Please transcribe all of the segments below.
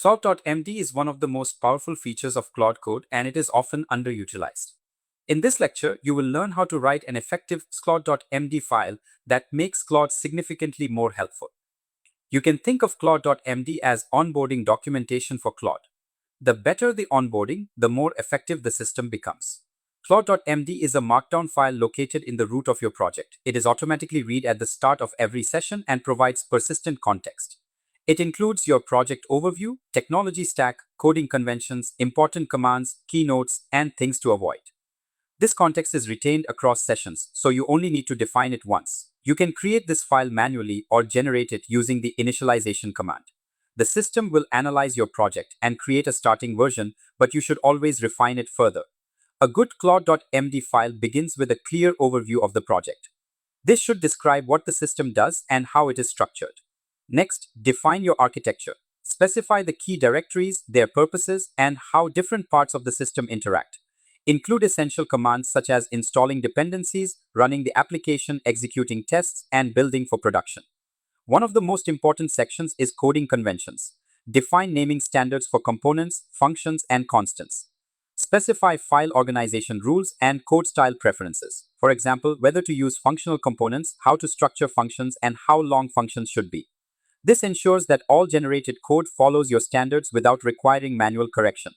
Claude.md is one of the most powerful features of Claude Code, and it is often underutilized. In this lecture, you will learn how to write an effective Claude.md file that makes Claude significantly more helpful. You can think of Claude.md as onboarding documentation for Claude. The better the onboarding, the more effective the system becomes. Claude.md is a markdown file located in the root of your project. It is automatically read at the start of every session and provides persistent context. It includes your project overview, technology stack, coding conventions, important commands, keynotes, and things to avoid. This context is retained across sessions, so you only need to define it once. You can create this file manually or generate it using the initialization command. The system will analyze your project and create a starting version, but you should always refine it further. A good Claude.md file begins with a clear overview of the project. This should describe what the system does and how it is structured. Next, define your architecture. Specify the key directories, their purposes, and how different parts of the system interact. Include essential commands such as installing dependencies, running the application, executing tests, and building for production. One of the most important sections is coding conventions. Define naming standards for components, functions, and constants. Specify file organization rules and code style preferences. For example, whether to use functional components, how to structure functions, and how long functions should be. This ensures that all generated code follows your standards without requiring manual correction.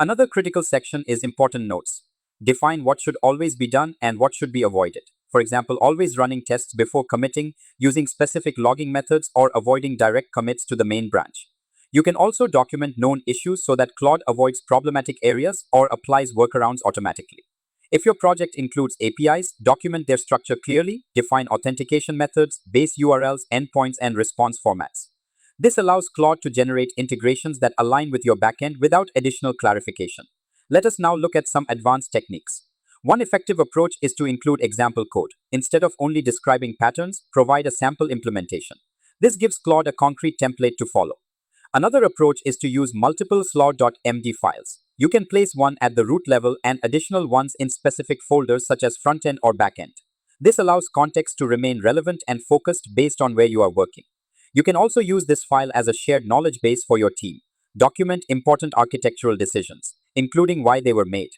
Another critical section is important notes. Define what should always be done and what should be avoided. For example, always running tests before committing, using specific logging methods, or avoiding direct commits to the main branch. You can also document known issues so that Claude avoids problematic areas or applies workarounds automatically. If your project includes APIs, document their structure clearly, define authentication methods, base URLs, endpoints, and response formats. This allows Claude to generate integrations that align with your backend without additional clarification. Let us now look at some advanced techniques. One effective approach is to include example code. Instead of only describing patterns, provide a sample implementation. This gives Claude a concrete template to follow. Another approach is to use multiple Claude.md files. You can place one at the root level and additional ones in specific folders such as frontend or backend. This allows context to remain relevant and focused based on where you are working. You can also use this file as a shared knowledge base for your team. Document important architectural decisions, including why they were made.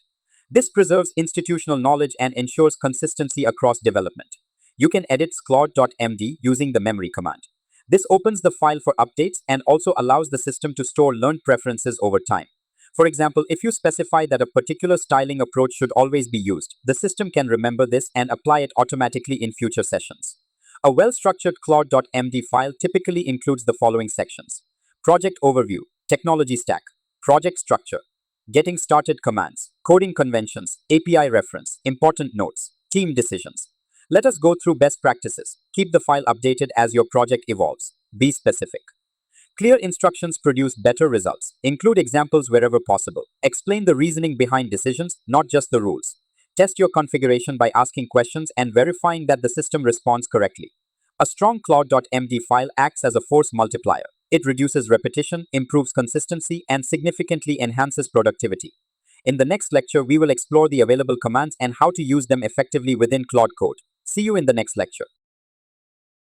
This preserves institutional knowledge and ensures consistency across development. You can edit Claude.md using the memory command. This opens the file for updates and also allows the system to store learned preferences over time. For example, if you specify that a particular styling approach should always be used, the system can remember this and apply it automatically in future sessions. A well-structured Claude.md file typically includes the following sections: project overview, technology stack, project structure, getting started commands, coding conventions, API reference, important notes, team decisions. Let us go through best practices. Keep the file updated as your project evolves. Be specific. Clear instructions produce better results. Include examples wherever possible. Explain the reasoning behind decisions, not just the rules. Test your configuration by asking questions and verifying that the system responds correctly. A strong Claude.md file acts as a force multiplier. It reduces repetition, improves consistency, and significantly enhances productivity. In the next lecture, we will explore the available commands and how to use them effectively within Claude Code. See you in the next lecture.